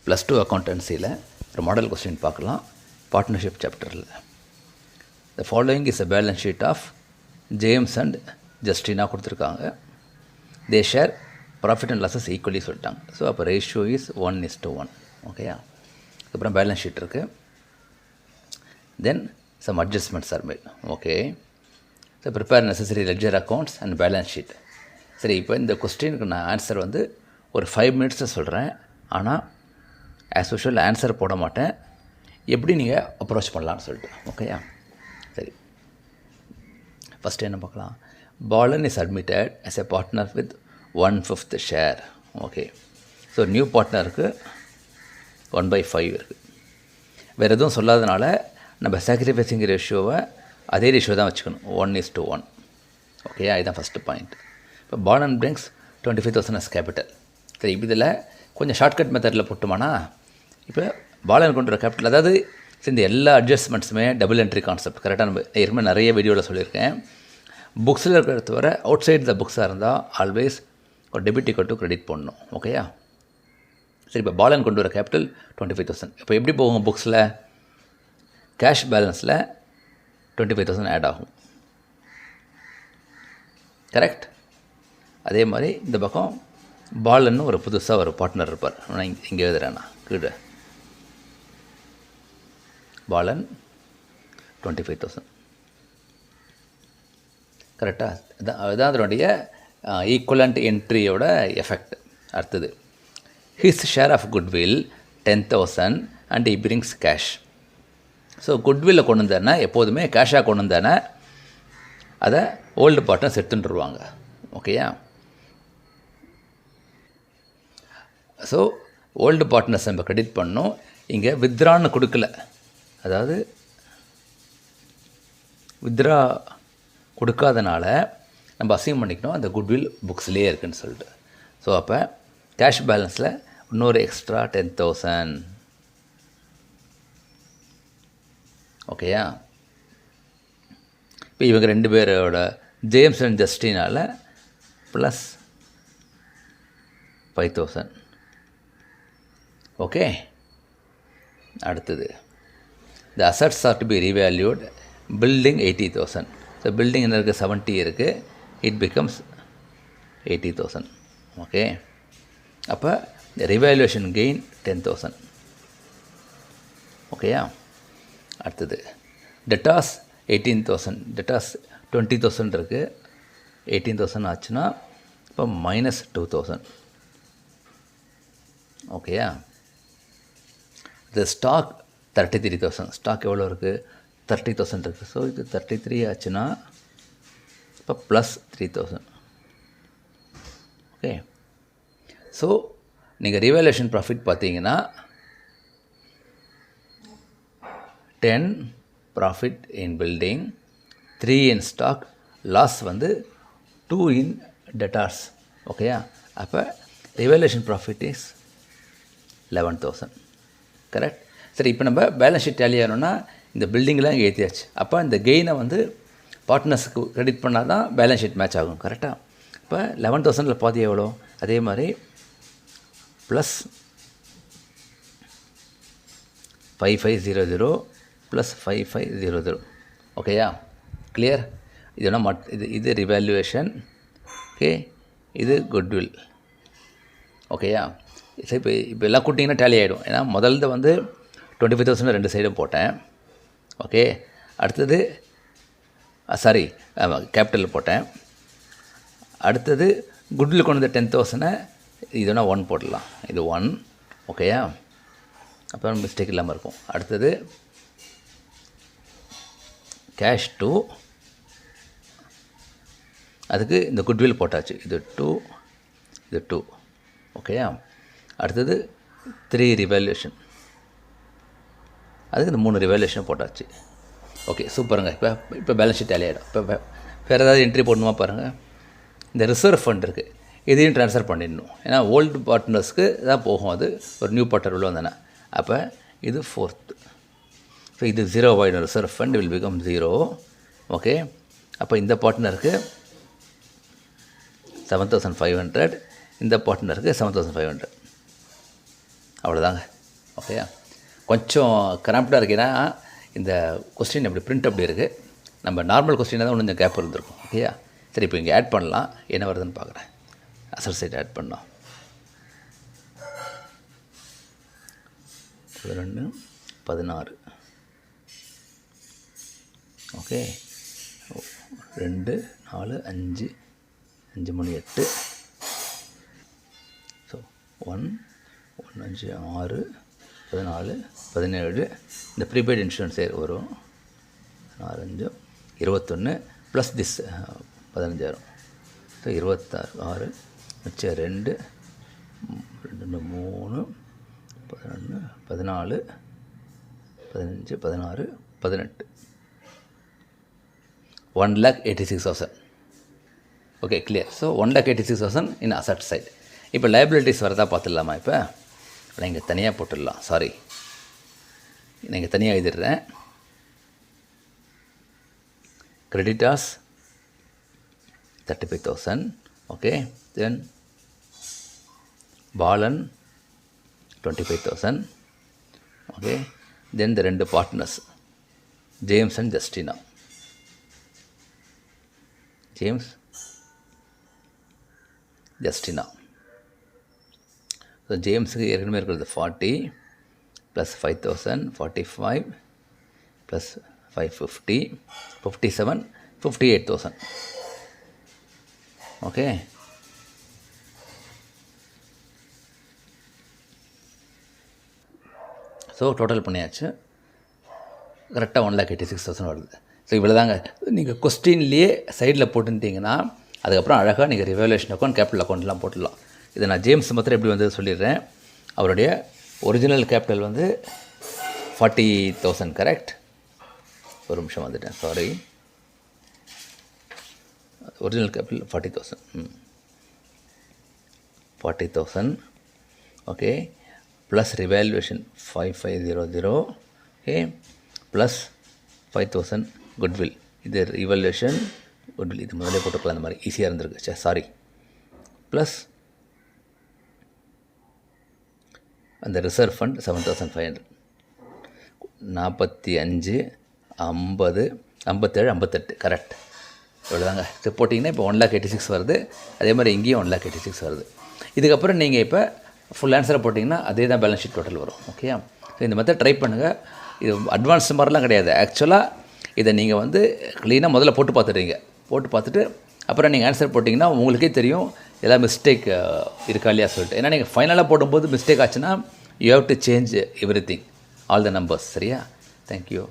+2 அக்கௌண்டன்சியில் ஒரு model question பார்க்கலாம். Partnership சாப்டரில் the following is a balance sheet of James and Justina கொடுத்துருக்காங்க. They share profit and losses equally சொல்லிட்டாங்க. So அப்போ ratio is 1:1. ஓகேயா? அப்புறம் பேலன்ஸ் ஷீட் இருக்குது. Then some adjustments are made. Okay, so prepare necessary ledger accounts and balance sheet. சரி, இப்போ இந்த கொஸ்டினுக்கு நான் ஆன்சர் வந்து ஒரு 5 மினிட்ஸில் சொல்கிறேன். ஆனால் ஆஸ் யூஷுவல் ஆன்சர் போட மாட்டேன், எப்படி நீங்கள் அப்ரோச் பண்ணலான்னு சொல்லிட்டு. ஓகேயா? சரி, ஃபஸ்ட்டு என்ன பார்க்கலாம். Balan is admitted as a partner with 1/5 share. Okay, so new பார்ட்னருக்கு 1/5 இருக்குது. வேறு எதுவும் சொல்லாதனால நம்ம சாக்ரிஃபைசிங் ரேஷியோவை அதே ரேஷியோ தான் வச்சுக்கணும், 1:1. ஓகேயா? இதுதான் ஃபஸ்ட்டு பாயிண்ட். இப்போ பாலன் பிரிங்ஸ் 25,000 as கேபிட்டல். சரி, இப்போ இதில் கொஞ்சம் ஷார்ட்கட் மெத்தடில் போட்டுமானா, இப்போ பாலன் கொண்டு வர கேபிட்டல், அதாவது இந்த எல்லா அட்ஜஸ்ட்மெண்ட்ஸுமே டபுள் என்ட்ரி கான்செப்ட். கரெக்டாக நம்ம ஏற்கனவே நிறைய வீடியோவில் சொல்லியிருக்கேன். புக்ஸில் இருக்கிறத வர அவுட் சைட் த புக்ஸாக இருந்தால் ஆல்வேஸ் ஒரு டெபிட் ஈக்குவல் டு கிரெடிட் போடணும். ஓகேயா? சரி, இப்போ பாலன் கொண்டு வர கேபிட்டல் 25,000. இப்போ எப்படி போகும் புக்ஸில்? கேஷ் பேலன்ஸில் 25,000 ஆட் ஆகும். கரெக்ட்? அதே மாதிரி இந்த பக்கம் பாலன்னு ஒரு புதுசாக ஒரு பார்ட்னர் இருப்பார். நான் இங்கே எழுதுறேண்ணா கீழே. பாலன் 25,000. கரெக்டாக? அதுதான் அதனுடைய ஈக்குவலண்ட் என்ட்ரியோட எஃபெக்ட். அடுத்தது his share of goodwill 10,000 and he brings cash. So குட்வில்லை கொண்டு வந்தேன்னா எப்போதுமே கேஷாக கொண்டு வந்தேன்னா அதை ஓல்டு பார்ட்னர்ஸ் எடுத்துட்டுருவாங்க. ஓகேயா? ஸோ ஓல்டு பார்ட்னர்ஸ் நம்ம கிரெடிட் பண்ணோம். இங்கே வித்ரான்னு கொடுக்கல, அதாவது வித்ரா கொடுக்காதனால நம்ம அசைன் பண்ணிக்கணும் அந்த குட்வில் புக்ஸ்லேயே இருக்குதுன்னு சொல்லிட்டு. ஸோ அப்போ கேஷ் பேலன்ஸில் இன்னொரு எக்ஸ்ட்ரா 10,000. ஓகேயா? இப்போ இவங்க 2 பேரோட ஜேம்ஸ் அண்ட் ஜஸ்டினால் ப்ளஸ் 5,000. ஓகே, அடுத்தது the assets are to be revalued. Building 80,000. So building என்ன இருக்குது? 70 இருக்குது. It becomes 80,000. ஓகே, அப்போ ரிவேல்யூஷன் கெயின் 10,000. ஓகேயா? அடுத்தது டெட்டாஸ் 18,000. டெட்டாஸ் 20,000 இருக்குது. 18,000 ஆச்சுன்னா இப்போ -2,000. ஓகேயா? இந்த ஸ்டாக் 33,000. ஸ்டாக் எவ்வளோ இருக்குது? 30,000 இருக்குது. ஸோ இது 33 ஆச்சுன்னா இப்போ +3,000. ஓகே, ஸோ நீங்கள் ரிவேல்யூஷன் ப்ராஃபிட் பார்த்தீங்கன்னா 10 profit in building, 3 in stock, loss வந்து 2 இன் டெட்டார்ஸ். ஓகேயா? அப்போ ரிவேல்யூஷன் ப்ராஃபிட் இஸ் 11,000. கரெக்ட்? சரி, இப்போ நம்ம பேலன்ஸ் ஷீட் டேலி ஆகணும்னா இந்த பில்டிங்லாம் இங்கே ஏற்றியாச்சு. அப்போ இந்த கெயினை வந்து பார்ட்னர்ஸுக்கு கிரெடிட் பண்ணால் தான் பேலன்ஸ் ஷீட் மேட்ச் ஆகும். கரெக்டாக? இப்போ 11,000 பாதி எவ்வளோ? அதே மாதிரி ப்ளஸ் 5500 ப்ளஸ் 5500. ஓகேயா? கிளியர்? இதோட இது ரிவேல்யூவேஷன். ஓகே, இது குட்வில். ஓகேயா? சரி, இப்போ எல்லாம் கூட்டிங்கன்னா டேலி ஆகிடும். ஏன்னா முதல்ல வந்து 25,000 2 சைடும் போட்டேன். ஓகே, அடுத்தது சாரி கேபிட்டலில் போட்டேன். அடுத்தது குட்வில் கொண்டு வந்த 10,000 இதுனா 1 போடலாம். இது 1. ஓகேயா? அப்புறம் மிஸ்டேக் இல்லாமல் இருக்கும். அடுத்தது கேஷ் 2, அதுக்கு இந்த குட்வில் போட்டாச்சு. இது 2, இது 2. ஓகேயா? அடுத்தது 3 ரிவேல்யூஷன், அதுக்கு இந்த 3 ரிவேல்யூஷன் போட்டாச்சு. ஓகே, சூப்பருங்க. இப்போ பேலன்ஸ் ஷீட் டேலி ஆகிடும். இப்போ வேறு ஏதாவது என்ட்ரி போடணுமா பாருங்கள். இந்த ரிசர்வ் ஃபண்ட் இருக்குது, இதையும் ட்ரான்ஸ்ஃபர் பண்ணிடணும். ஏன்னா ஓல்டு பார்ட்னர்ஸ்க்கு தான் போகும், அது ஒரு நியூ பார்ட்னர் உள்ள வந்தானே. அப்போ இது 4th. ஸோ இது 0 ஆகிடும். Reserve fund will become 0. Okay, அப்போ இந்த பார்ட்னருக்கு 7,500, இந்த பார்ட்னருக்கு 7,500. அவ்வளோதாங்க. ஓகேயா? கொஞ்சம் கிராம்ப்டாக இருக்குன்னா இந்த கொஸ்டின் அப்படி பிரிண்ட் அப்படி இருக்குது. நம்ம நார்மல் கொஸ்டினாக தான் கொஞ்சம் கேப் இருந்திருக்கும். ஓகேயா? சரி, இப்போ இங்கே ஆட் பண்ணலாம். என்ன வருதுன்னு பார்க்குறேன். அசட் சைட் ஆட் பண்ணலாம். 11 16. ஓகே, 2 4 5 5 3 8. ஸோ 1 1 5 6 14 17. இந்த ப்ரீபெய்ட் இன்சூரன்ஸ் வரும். 4 5 21 ப்ளஸ் திஸ் 15,000. ஸோ 26 மிச்சம் 2 2 3 11 14 15 16 18. 1,86,000. Okay, clear. ஸோ 1,86,000 இன் அசட் சைட். இப்போ லைபிலிட்டிஸ் வரதா பார்த்துடலாமா? இப்போ நான் இங்கே தனியாக போட்டுடலாம். சாரி, நான் இங்கே தனியாக எழுதிடுறேன். கிரெடிட்டாஸ் 35,000. Okay, then Balan 25,000. Okay, then இந்த 2 partners James and Justina. James Justina. So ஜேம்ஸுக்கு ஏற்கனவே இருக்கிறது 40 plus 5,000 45 plus 550 57 58,000. Okay, so total பண்ணியாச்சு. கரெக்டாக 1,86,000 வருது. ஸோ இவ்வளோ தாங்க. நீங்கள் கொஸ்டின்லேயே சைடில் போட்டுட்டிங்கன்னா அதுக்கப்புறம் அழகாக நீங்கள் ரிவாலுவேஷன் அக்கௌண்ட், கேபிட்டல் அக்கௌண்ட்லாம் போட்டுடலாம். இதை நான் ஜேம்ஸ் மாத்திரம் எப்படி வந்து சொல்லிடுறேன். அவருடைய ஒரிஜினல் கேபிட்டல் வந்து 40,000. கரெக்ட். ஒரு நிமிஷம் வந்துட்டேன், sorry. Original capital 40,000. 40,000. Okay, plus revolution 5500. Okay, plus 5,000 goodwill. இது ரிவாலுவேஷன் குட்வில். இது முதலே போட்டுக்கலாம். அந்த மாதிரி ஈஸியாக இருந்திருக்கு. சாரி. ப்ளஸ் அந்த ரிசர்வ் ஃபண்ட் 7,500. 45 50 57 58. கரெக்ட். இவ்வளோதாங்க. இது போட்டிங்கன்னா இப்போ 1,86,000 வருது. அதே மாதிரி இங்கேயும் 1,86,000 வருது. இதுக்கப்புறம் நீங்கள் இப்போ ஃபுல் ஆன்சரை போட்டிங்கன்னா அதே தான் பேலன்ஸ் ஷீட் டோட்டல் வரும். ஓகே, ஸோ இந்த மெத்தட் ட்ரை பண்ணுங்கள். இது அட்வான்ஸ் மாதிரிலாம் கிடையாது. ஆக்சுவலாக இதை நீங்கள் வந்து க்ளீனாக முதல்ல போட்டு பார்த்துடுறீங்க. போட்டு பார்த்துட்டு அப்புறம் நீங்கள் ஆன்சர் போட்டிங்கன்னா உங்களுக்கே தெரியும் ஏதாவது மிஸ்டேக் இருக்கா இல்லையா சொல்லிட்டு. ஏன்னா நீங்கள் ஃபைனலாக போடும்போது மிஸ்டேக் ஆச்சுன்னா you have to change every thing, all the numbers. சரியா? தேங்க்யூ.